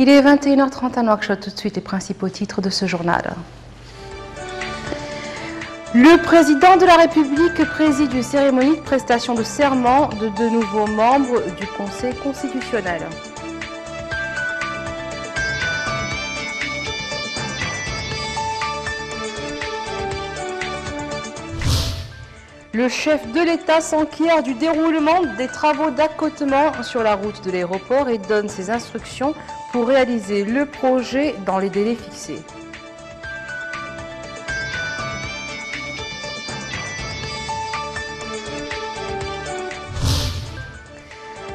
Il est 21h30 à Nouakchott. Tout de suite les principaux titres de ce journal. Le président de la République préside une cérémonie de prestation de serment de deux nouveaux membres du Conseil constitutionnel. Le chef de l'État s'enquiert du déroulement des travaux d'accotement sur la route de l'aéroport et donne ses instructions pour réaliser le projet dans les délais fixés.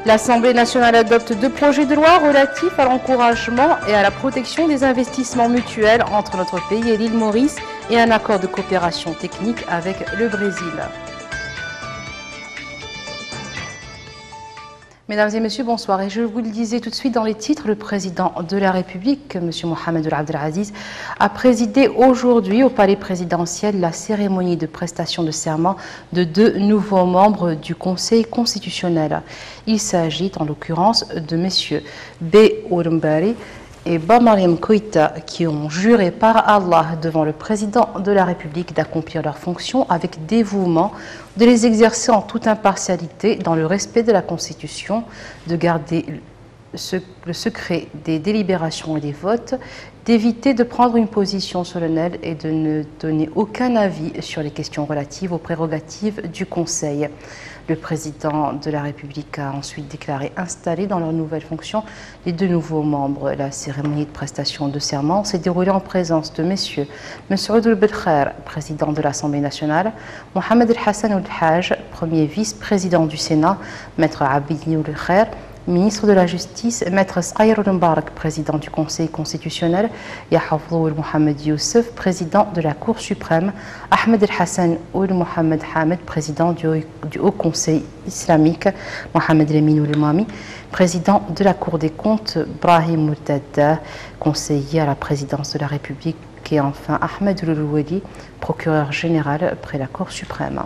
L'Assemblée nationale adopte deux projets de loi relatifs à l'encouragement et à la protection des investissements mutuels entre notre pays et l'île Maurice et un accord de coopération technique avec le Brésil. Mesdames et messieurs, bonsoir. Et je vous le disais tout de suite dans les titres, le président de la République, M. Mohamed Ould Abdel Aziz, a présidé aujourd'hui au palais présidentiel la cérémonie de prestation de serment de deux nouveaux membres du Conseil constitutionnel. Il s'agit en l'occurrence de M. B. Ourumbari et Mariam Koïta qui ont juré par Allah devant le président de la République d'accomplir leurs fonctions avec dévouement, de les exercer en toute impartialité dans le respect de la Constitution, de garder le secret des délibérations et des votes, d'éviter de prendre une position solennelle et de ne donner aucun avis sur les questions relatives aux prérogatives du Conseil. Le président de la République a ensuite déclaré installer dans leurs nouvelles fonctions les deux nouveaux membres. La cérémonie de prestation de serment s'est déroulée en présence de messieurs Messoud Belkhair, président de l'Assemblée nationale, Mohamed El Hassan Ould Haj, premier vice-président du Sénat, Maître Abidi Ould Khair, ministre de la Justice, Maître Sqaïr Ould Mbarak, président du Conseil constitutionnel, Yahafdou Mohamed Youssef, président de la Cour suprême, Ahmed El Hassan Ould Mohamed Hamed, président du Haut Conseil islamique, Mohamed Lamine Ould Mami, président de la Cour des comptes, Brahim Murtada, conseiller à la présidence de la République, et enfin Ahmed Ould Wali, procureur général près la Cour suprême.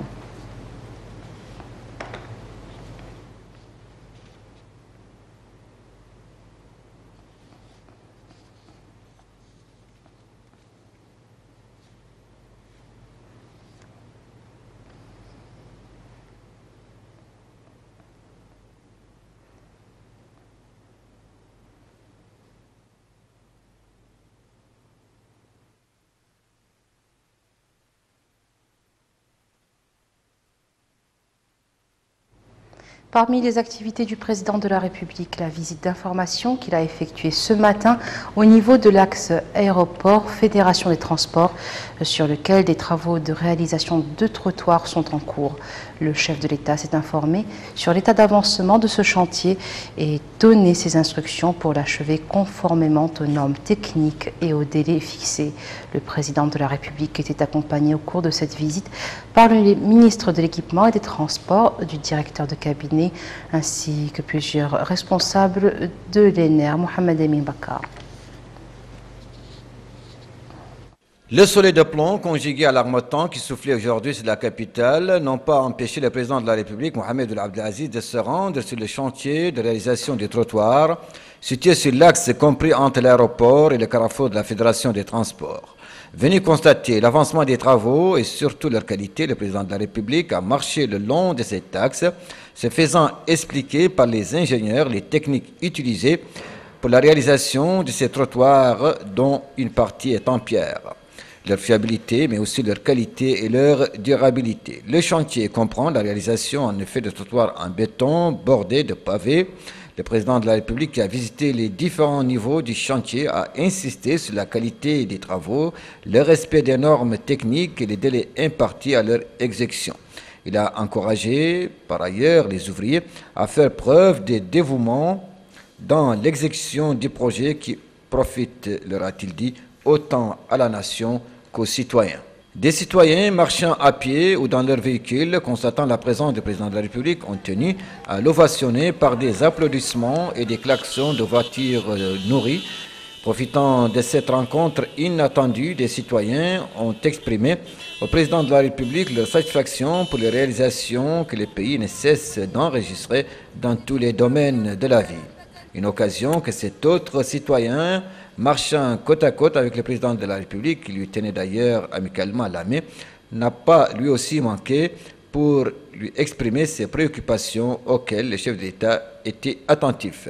Parmi les activités du président de la République, la visite d'information qu'il a effectuée ce matin au niveau de l'axe aéroport Fédération des transports, sur lequel des travaux de réalisation de trottoirs sont en cours. Le chef de l'État s'est informé sur l'état d'avancement de ce chantier et donné ses instructions pour l'achever conformément aux normes techniques et aux délais fixés. Le président de la République était accompagné au cours de cette visite par le ministre de l'Équipement et des Transports, du directeur de cabinet, ainsi que plusieurs responsables de l'ENER, Mohamed Emin Bakar. Le soleil de plomb, conjugué à l'armatan qui soufflait aujourd'hui sur la capitale, n'ont pas empêché le président de la République, Mohamed Ould Abdel Aziz, de se rendre sur le chantier de réalisation des trottoirs situé sur l'axe compris entre l'aéroport et le carrefour de la Fédération des transports. Venu constater l'avancement des travaux et surtout leur qualité, le président de la République a marché le long de cet axe, se faisant expliquer par les ingénieurs les techniques utilisées pour la réalisation de ces trottoirs dont une partie est en pierre, leur fiabilité, mais aussi leur qualité et leur durabilité. Le chantier comprend la réalisation en effet de trottoirs en béton bordés de pavés. Le président de la République qui a visité les différents niveaux du chantier a insisté sur la qualité des travaux, le respect des normes techniques et les délais impartis à leur exécution. Il a encouragé par ailleurs les ouvriers à faire preuve de dévouement dans l'exécution du projet qui profite, leur a-t-il dit, autant à la nation qu'aux citoyens. Des citoyens marchant à pied ou dans leur véhicule, constatant la présence du président de la République, ont tenu à l'ovationner par des applaudissements et des klaxons de voitures nourries. Profitant de cette rencontre inattendue, des citoyens ont exprimé au président de la République leur satisfaction pour les réalisations que le pays ne cesse d'enregistrer dans tous les domaines de la vie. Une occasion que cet autre citoyen, marchant côte à côte avec le président de la République, qui lui tenait d'ailleurs amicalement la main, n'a pas lui aussi manqué pour lui exprimer ses préoccupations auxquelles le chef d'État était attentif.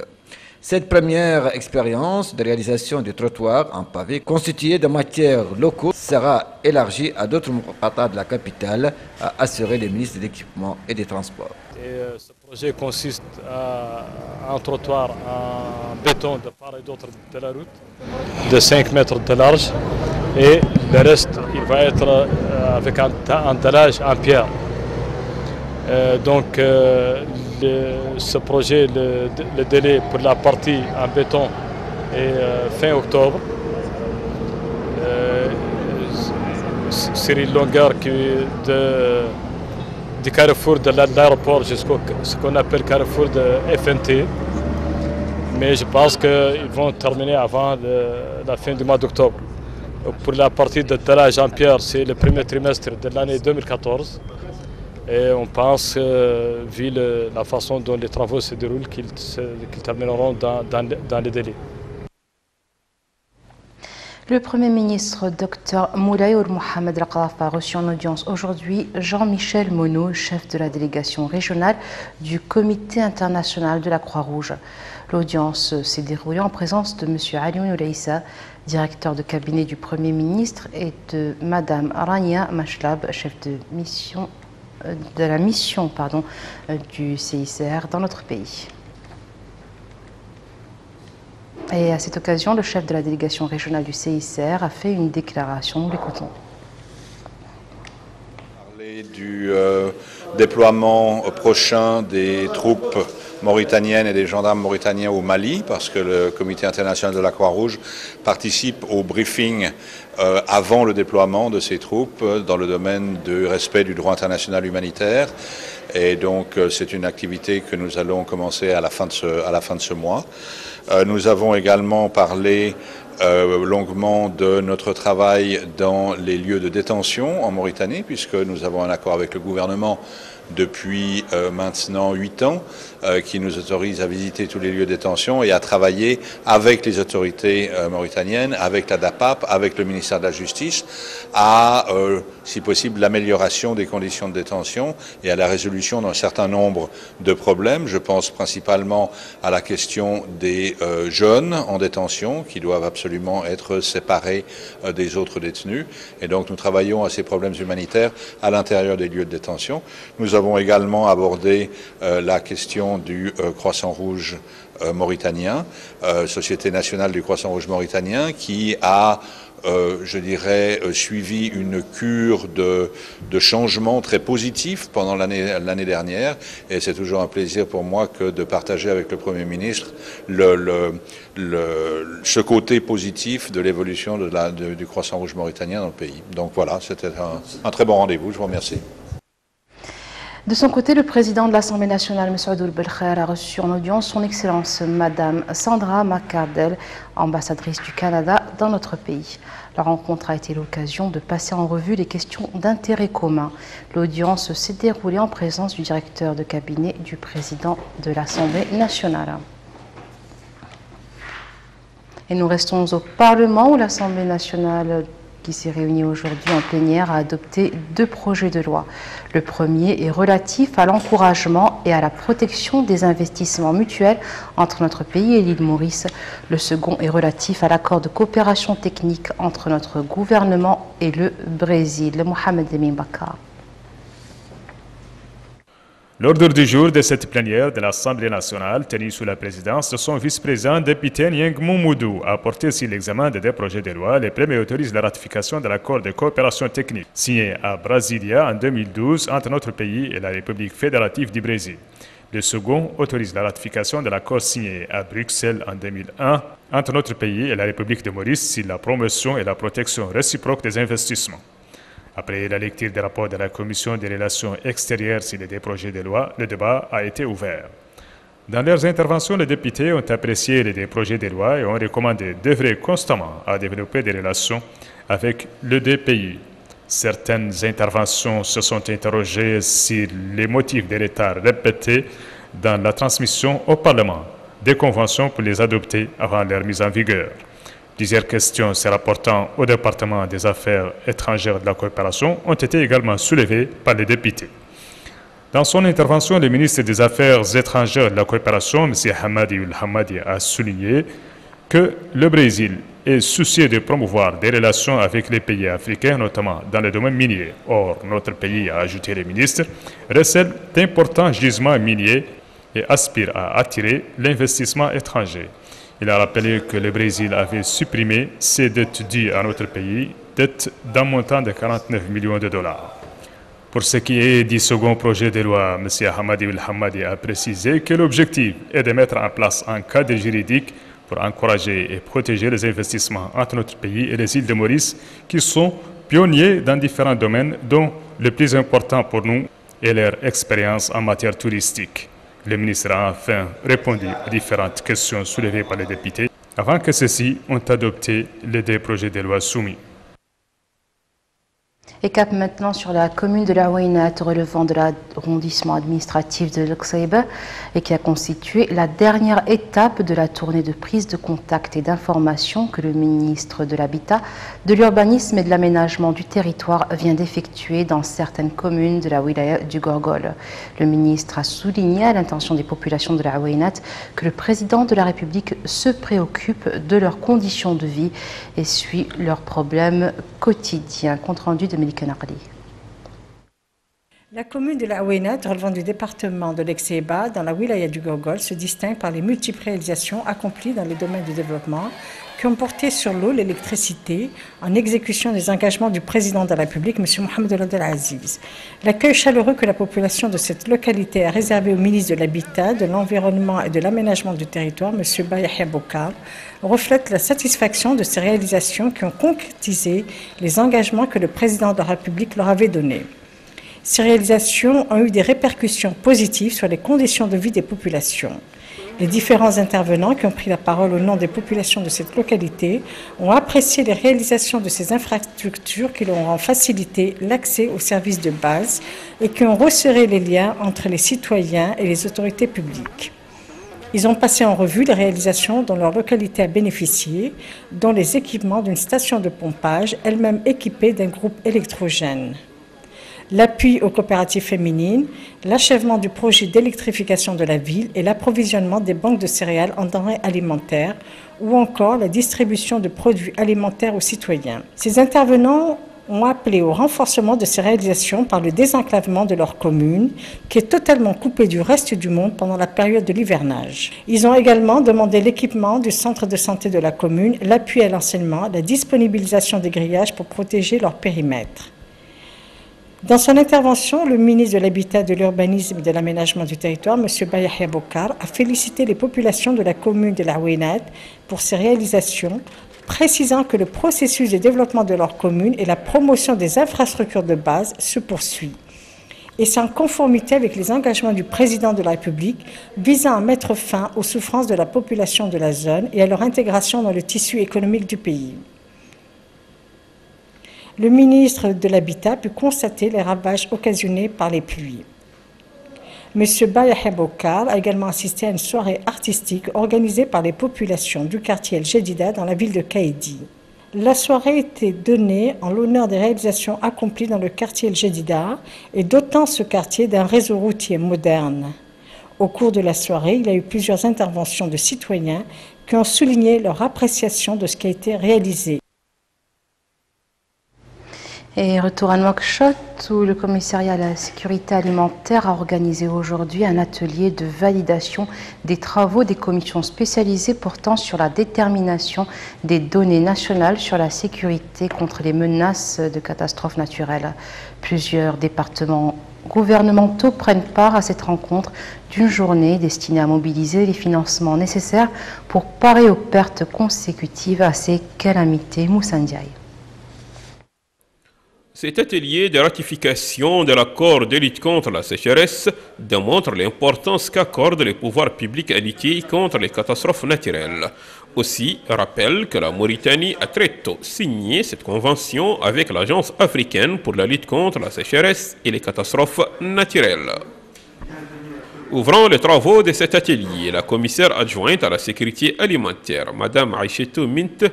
Cette première expérience de réalisation du trottoir en pavé constitué de matières locaux sera élargie à d'autres muqatas de la capitale, a assuré le ministre de l'Équipement et des Transports. Ce projet consiste à un trottoir en béton de part et d'autre de la route, de 5 mètres de large, et le reste il va être avec un dallage en pierre. Ce projet, le délai pour la partie en béton est fin octobre. Sur une longueur du carrefour de l'aéroport jusqu'au ce qu'on appelle carrefour de FNT. Mais je pense qu'ils vont terminer avant la fin du mois d'octobre. Pour la partie de dallage en pierre, c'est le premier trimestre de l'année 2014. Et on pense, vu la façon dont les travaux se déroulent, qu'ils termineront dans les délais. Le Premier ministre Dr Moulaye Mohamed Al-Qadhafi a reçu en audience aujourd'hui Jean-Michel Monod, chef de la délégation régionale du Comité international de la Croix-Rouge. L'audience s'est déroulée en présence de M. Alioune Oulaïssa, directeur de cabinet du Premier ministre, et de Mme Rania Mashlab, chef de la mission du CICR dans notre pays. Et à cette occasion, le chef de la délégation régionale du CICR a fait une déclaration. Nous l'écoutons. Parler du déploiement prochain des troupes mauritaniennes et des gendarmes mauritaniens au Mali, parce que le Comité international de la Croix-Rouge participe au briefing avant le déploiement de ces troupes dans le domaine du respect du droit international humanitaire. Et donc c'est une activité que nous allons commencer à la fin de ce mois. Nous avons également parlé longuement de notre travail dans les lieux de détention en Mauritanie, puisque nous avons un accord avec le gouvernement depuis maintenant 8 ans, qui nous autorise à visiter tous les lieux de détention et à travailler avec les autorités mauritaniennes, avec la DAPAP, avec le ministère de la Justice, à, si possible, l'amélioration des conditions de détention et à la résolution d'un certain nombre de problèmes. Je pense principalement à la question des jeunes en détention, qui doivent absolument être séparés des autres détenus. Et donc nous travaillons à ces problèmes humanitaires à l'intérieur des lieux de détention. Nous avons également abordé la question du Croissant Rouge mauritanien, Société nationale du Croissant Rouge mauritanien, qui a, je dirais, suivi une cure de changement très positif pendant l'année dernière. Et c'est toujours un plaisir pour moi que de partager avec le Premier ministre ce côté positif de l'évolution du Croissant Rouge mauritanien dans le pays. Donc voilà, c'était un très bon rendez-vous. Je vous remercie. De son côté, le président de l'Assemblée nationale, M. Abdoul Belkher, a reçu en audience son Excellence Madame Sandra McCardell, ambassadrice du Canada dans notre pays. La rencontre a été l'occasion de passer en revue les questions d'intérêt commun. L'audience s'est déroulée en présence du directeur de cabinet du président de l'Assemblée nationale. Et nous restons au Parlement où l'Assemblée nationale qui s'est réunie aujourd'hui en plénière a adopté 2 projets de loi. Le premier est relatif à l'encouragement et à la protection des investissements mutuels entre notre pays et l'île Maurice. Le second est relatif à l'accord de coopération technique entre notre gouvernement et le Brésil. Mohamed Emin Bakar. L'ordre du jour de cette plénière de l'Assemblée nationale, tenue sous la présidence de son vice-président député Nyeng Moumoudou, a porté sur l'examen de 2 projets de loi. Le premier autorise la ratification de l'accord de coopération technique signé à Brasilia en 2012 entre notre pays et la République fédérative du Brésil. Le second autorise la ratification de l'accord signé à Bruxelles en 2001 entre notre pays et la République de Maurice sur la promotion et la protection réciproque des investissements. Après la lecture des rapports de la Commission des relations extérieures sur les 2 projets de loi, le débat a été ouvert. Dans leurs interventions, les députés ont apprécié les 2 projets de loi et ont recommandé d'œuvrer constamment à développer des relations avec les 2 pays. Certaines interventions se sont interrogées sur les motifs des retards répétés dans la transmission au Parlement des conventions pour les adopter avant leur mise en vigueur. Plusieurs questions se rapportant au département des affaires étrangères de la coopération ont été également soulevées par les députés. Dans son intervention, le ministre des Affaires étrangères de la coopération, M. Hamadi El-Hamadi, a souligné que le Brésil est soucieux de promouvoir des relations avec les pays africains, notamment dans le domaine minier. Or, notre pays, a ajouté le ministre, recèle d'importants gisements miniers et aspire à attirer l'investissement étranger. Il a rappelé que le Brésil avait supprimé ses dettes dues à notre pays, dettes d'un montant de 49 millions de dollars. Pour ce qui est du second projet de loi, M. Hamadi El-Hamadi a précisé que l'objectif est de mettre en place un cadre juridique pour encourager et protéger les investissements entre notre pays et les îles de Maurice, qui sont pionniers dans différents domaines, dont le plus important pour nous est leur expérience en matière touristique. Le ministre a enfin répondu aux différentes questions soulevées par les députés avant que ceux-ci ont adopté les deux projets de loi soumis. Et cap maintenant sur la commune de la Ouaynat relevant de l'arrondissement administratif de l'Oxaïba et qui a constitué la dernière étape de la tournée de prise de contact et d'information que le ministre de l'Habitat, de l'Urbanisme et de l'Aménagement du Territoire vient d'effectuer dans certaines communes de la wilaya du Gorgol. Le ministre a souligné à l'intention des populations de la Ouaynat que le président de la République se préoccupe de leurs conditions de vie et suit leurs problèmes quotidiens. Compte rendu de Melika Naqli. La commune de la Ouaynat, relevant du département de l'Exeba, dans la wilaya du Gorgol, se distingue par les multiples réalisations accomplies dans les domaines du développement qui ont porté sur l'eau, l'électricité, en exécution des engagements du président de la République, M. Mohamed Abdel Aziz. L'accueil chaleureux que la population de cette localité a réservé au ministre de l'Habitat, de l'Environnement et de l'Aménagement du Territoire, M. Yahya Boukar, reflète la satisfaction de ces réalisations qui ont concrétisé les engagements que le président de la République leur avait donnés. Ces réalisations ont eu des répercussions positives sur les conditions de vie des populations. Les différents intervenants qui ont pris la parole au nom des populations de cette localité ont apprécié les réalisations de ces infrastructures qui leur ont facilité l'accès aux services de base et qui ont resserré les liens entre les citoyens et les autorités publiques. Ils ont passé en revue les réalisations dont leur localité a bénéficié, dont les équipements d'une station de pompage, elle-même équipée d'un groupe électrogène. L'appui aux coopératives féminines, l'achèvement du projet d'électrification de la ville et l'approvisionnement des banques de céréales en denrées alimentaires ou encore la distribution de produits alimentaires aux citoyens. Ces intervenants ont appelé au renforcement de ces réalisations par le désenclavement de leur commune, qui est totalement coupée du reste du monde pendant la période de l'hivernage. Ils ont également demandé l'équipement du centre de santé de la commune, l'appui à l'enseignement, la disponibilisation des grillages pour protéger leur périmètre. Dans son intervention, le ministre de l'Habitat, de l'Urbanisme et de l'Aménagement du Territoire, M. Yahya Boukar, a félicité les populations de la commune de la Ouaynat pour ces réalisations, précisant que le processus de développement de leur commune et la promotion des infrastructures de base se poursuit. Et c'est en conformité avec les engagements du président de la République visant à mettre fin aux souffrances de la population de la zone et à leur intégration dans le tissu économique du pays. Le ministre de l'Habitat a pu constater les ravages occasionnés par les pluies. M. Yahya Boukar a également assisté à une soirée artistique organisée par les populations du quartier El Jedida dans la ville de Kaïdi. La soirée était donnée en l'honneur des réalisations accomplies dans le quartier El Jedida et dotant ce quartier d'un réseau routier moderne. Au cours de la soirée, il y a eu plusieurs interventions de citoyens qui ont souligné leur appréciation de ce qui a été réalisé. Et retour à Nouakchott, où le commissariat à la sécurité alimentaire a organisé aujourd'hui un atelier de validation des travaux des commissions spécialisées portant sur la détermination des données nationales sur la sécurité contre les menaces de catastrophes naturelles. Plusieurs départements gouvernementaux prennent part à cette rencontre d'une journée destinée à mobiliser les financements nécessaires pour parer aux pertes consécutives à ces calamités. Moussa Ndiaye. Cet atelier de ratification de l'accord de lutte contre la sécheresse démontre l'importance qu'accordent les pouvoirs publics à lutter contre les catastrophes naturelles. Aussi, rappelle que la Mauritanie a très tôt signé cette convention avec l'Agence africaine pour la lutte contre la sécheresse et les catastrophes naturelles. Ouvrant les travaux de cet atelier, la commissaire adjointe à la sécurité alimentaire, Mme Aïchetou Mint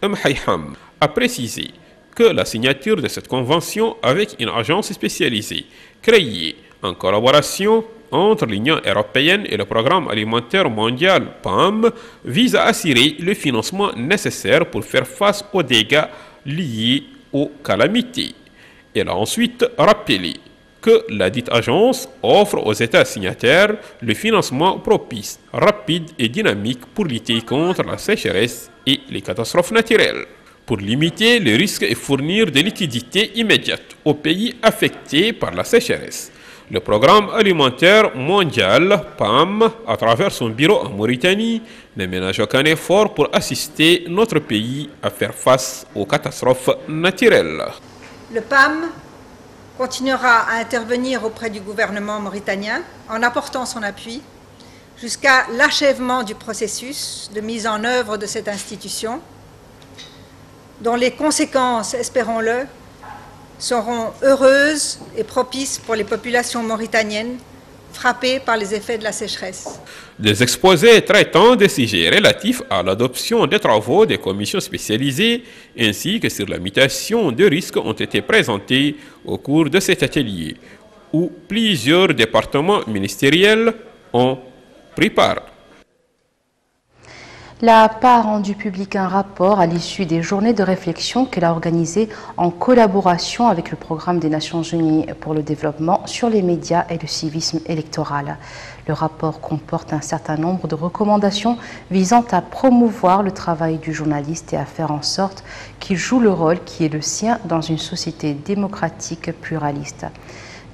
Mhayham, a précisé que la signature de cette convention avec une agence spécialisée créée en collaboration entre l'Union européenne et le Programme alimentaire mondial PAM vise à assurer le financement nécessaire pour faire face aux dégâts liés aux calamités. Elle a ensuite rappelé que la dite agence offre aux États signataires le financement propice, rapide et dynamique pour lutter contre la sécheresse et les catastrophes naturelles, pour limiter les risques et fournir des liquidités immédiates aux pays affectés par la sécheresse. Le Programme alimentaire mondial, PAM, à travers son bureau en Mauritanie, ne ménage aucun effort pour assister notre pays à faire face aux catastrophes naturelles. Le PAM continuera à intervenir auprès du gouvernement mauritanien en apportant son appui jusqu'à l'achèvement du processus de mise en œuvre de cette institution, dont les conséquences, espérons-le, seront heureuses et propices pour les populations mauritaniennes frappées par les effets de la sécheresse. Des exposés traitant des sujets relatifs à l'adoption des travaux des commissions spécialisées ainsi que sur la mitigation de risques ont été présentés au cours de cet atelier, où plusieurs départements ministériels ont pris part. La PAR a rendu public un rapport à l'issue des journées de réflexion qu'elle a organisées en collaboration avec le Programme des Nations Unies pour le développement sur les médias et le civisme électoral. Le rapport comporte un certain nombre de recommandations visant à promouvoir le travail du journaliste et à faire en sorte qu'il joue le rôle qui est le sien dans une société démocratique pluraliste.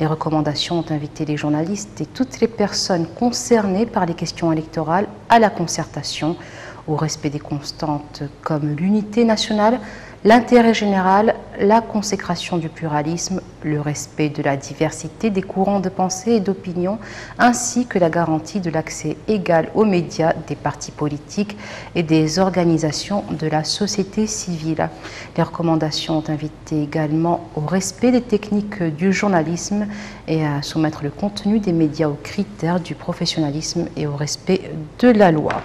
Les recommandations ont invité les journalistes et toutes les personnes concernées par les questions électorales à la concertation, au respect des constantes comme l'unité nationale, l'intérêt général, la consécration du pluralisme, le respect de la diversité des courants de pensée et d'opinion, ainsi que la garantie de l'accès égal aux médias des partis politiques et des organisations de la société civile. Les recommandations ont invité également au respect des techniques du journalisme et à soumettre le contenu des médias aux critères du professionnalisme et au respect de la loi.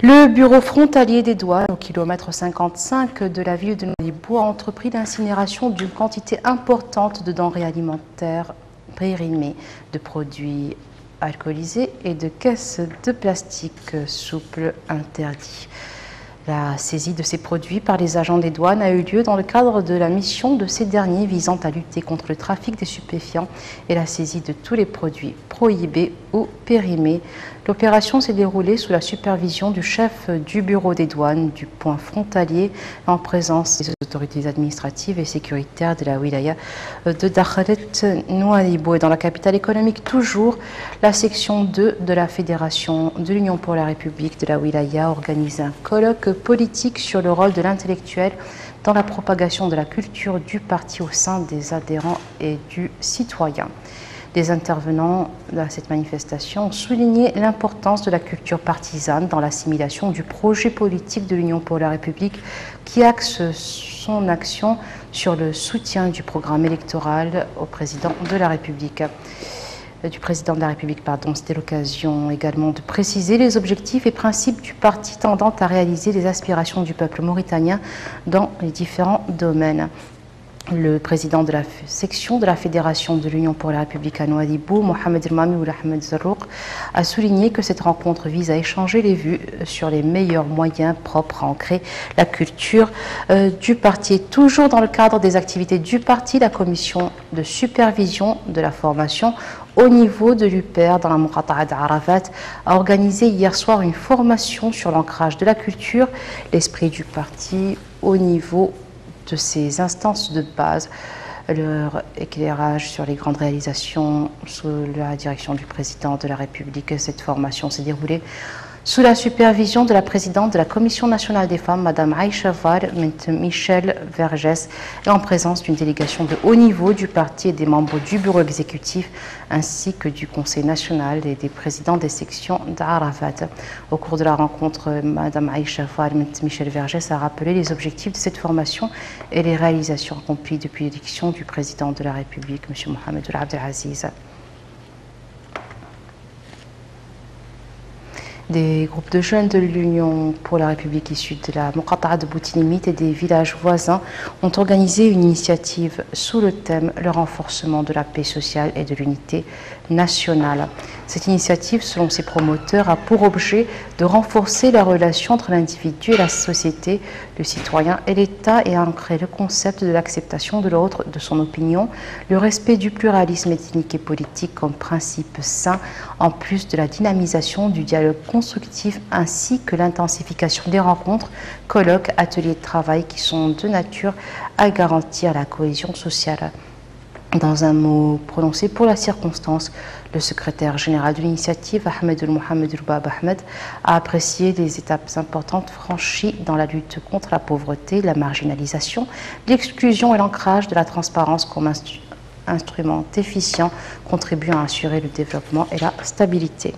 Le bureau frontalier des douanes, au kilomètre 55 de la ville de Nouadhibou, a entrepris l'incinération d'une quantité importante de denrées alimentaires périmées, de produits alcoolisés et de caisses de plastique souple interdits. La saisie de ces produits par les agents des douanes a eu lieu dans le cadre de la mission de ces derniers visant à lutter contre le trafic des stupéfiants et la saisie de tous les produits prohibés ou périmés. L'opération s'est déroulée sous la supervision du chef du bureau des douanes du point frontalier en présence des autorités administratives et sécuritaires de la wilaya de Dakhalet Nouadhibou. Et dans la capitale économique toujours, la section 2 de la Fédération de l'Union pour la République de la wilaya organise un colloque politique sur le rôle de l'intellectuel dans la propagation de la culture du parti au sein des adhérents et du citoyen. Les intervenants à cette manifestation ont souligné l'importance de la culture partisane dans l'assimilation du projet politique de l'Union pour la République qui axe son action sur le soutien du programme électoral au président de la République. C'était l'occasion également de préciser les objectifs et principes du parti tendant à réaliser les aspirations du peuple mauritanien dans les différents domaines. Le président de la section de la Fédération de l'Union pour la République à Nouadhibou, Mohamed Elmami ou Ahmed Zarrouk, a souligné que cette rencontre vise à échanger les vues sur les meilleurs moyens propres à ancrer la culture du parti. Et toujours dans le cadre des activités du parti, la commission de supervision de la formation au niveau de l'UPR dans la Muqata'a d'Arafat a organisé hier soir une formation sur l'ancrage de la culture, l'esprit du parti au niveau de ces instances de base, leur éclairage sur les grandes réalisations sous la direction du président de la République. Cette formation s'est déroulée sous la supervision de la présidente de la Commission nationale des femmes, Mme Aïcha Var Michel Vergès, et en présence d'une délégation de haut niveau du parti et des membres du bureau exécutif, ainsi que du Conseil national et des présidents des sections d'Arafat. Au cours de la rencontre, Mme Aïcha Var Michel Vergès a rappelé les objectifs de cette formation et les réalisations accomplies depuis l'élection du président de la République, M. Mohamed Abdelaziz. Des groupes de jeunes de l'Union pour la République issus de la Muqata'a de Boutinimit et des villages voisins ont organisé une initiative sous le thème « Le renforcement de la paix sociale et de l'unité nationale ». Cette initiative, selon ses promoteurs, a pour objet de renforcer la relation entre l'individu et la société, le citoyen et l'État et ancrer le concept de l'acceptation de l'autre, de son opinion, le respect du pluralisme ethnique et politique comme principe sain, en plus de la dynamisation du dialogue constructif ainsi que l'intensification des rencontres, colloques, ateliers de travail qui sont de nature à garantir la cohésion sociale. Dans un mot prononcé pour la circonstance, le secrétaire général de l'initiative, Ahmed Mohamed Rubab Ahmed, a apprécié les étapes importantes franchies dans la lutte contre la pauvreté, la marginalisation, l'exclusion et l'ancrage de la transparence comme instrument efficient contribuant à assurer le développement et la stabilité.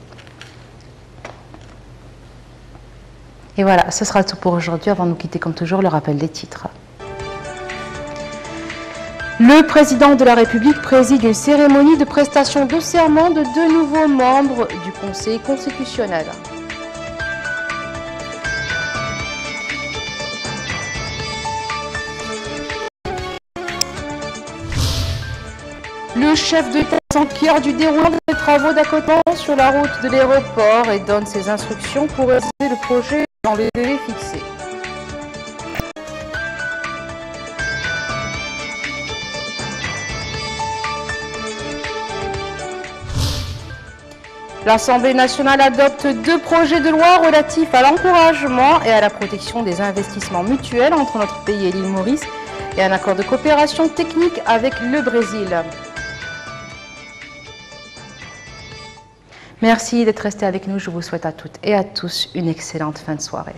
Et voilà, ce sera tout pour aujourd'hui. Avant de nous quitter, comme toujours, le rappel des titres. Le président de la République préside une cérémonie de prestation de serment de 2 nouveaux membres du Conseil constitutionnel. Le chef de l'État s'enquiert du déroulement des travaux d'accotement sur la route de l'aéroport et donne ses instructions pour réaliser le projet dans les délais fixés. L'Assemblée nationale adopte 2 projets de loi relatifs à l'encouragement et à la protection des investissements mutuels entre notre pays et l'île Maurice et un accord de coopération technique avec le Brésil. Merci d'être restés avec nous. Je vous souhaite à toutes et à tous une excellente fin de soirée.